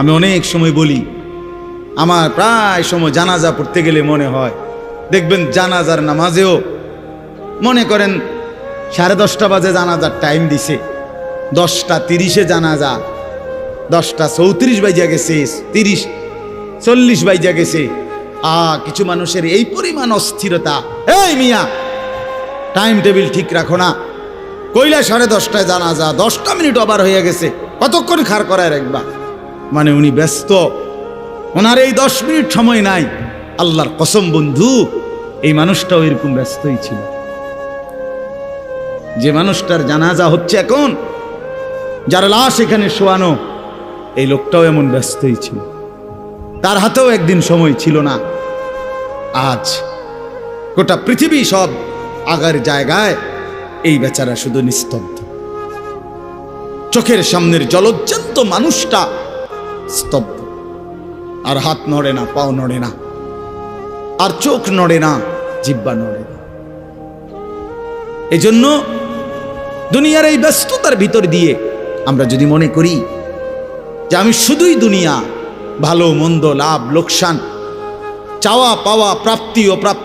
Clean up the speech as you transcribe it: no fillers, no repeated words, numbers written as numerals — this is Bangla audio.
আমি অনেক সময় বলি, আমার প্রায় সময় জানাজা পড়তে গেলে মনে হয়, দেখবেন জানাজার নামাজেও মনে করেন 10:30 বাজে জানাজার টাইম দিছে, 10:30 জানাজা, 10:34 বাজে গেছে, 30-40 বাজে গেছে। কিছু মানুষের এই পরিমাণ অস্থিরতা, এই মিয়া টাইম টেবিল ঠিক রাখো না, কইলা 10:30টায় জানাজা, 10টা মিনিট ওভার হয়ে গেছে, কতক্ষণ খাড় করায় রাখবা? মানে উনি ব্যস্ত, ওনার এই 10 মিনিট সময় নাই। আল্লাহর কসম বন্ধু, এই মানুষটাও এরকম ব্যস্তই ছিল। যে মানুষটার জানাজা হচ্ছে এখন, যার লাশ এখানে শোয়ানো, এই লোকটাও এমন ব্যস্তই ছিল। তার হাতেও একদিন সময় ছিল না। আজ গোটা পৃথিবী সব আগার জায়গায়, এই বেচারা শুধু নিস্তব্ধ। চোখের সামনের জলজ্জান্ত মানুষটা স্তব্ধ, আর হাত নড়ে না, পাও নড়ে না, আর চোখ নড়ে না, জিহ্বা নড়ে না। এজন্য দুনিয়ার এই ব্যস্ততার ভিতর দিয়ে আমরা যদি মনে করি যে আমি শুধুই দুনিয়া, ভালো মন্দ, লাভ লোকসান, চাওয়া পাওয়া, প্রাপ্তি অপ্রাপ্তি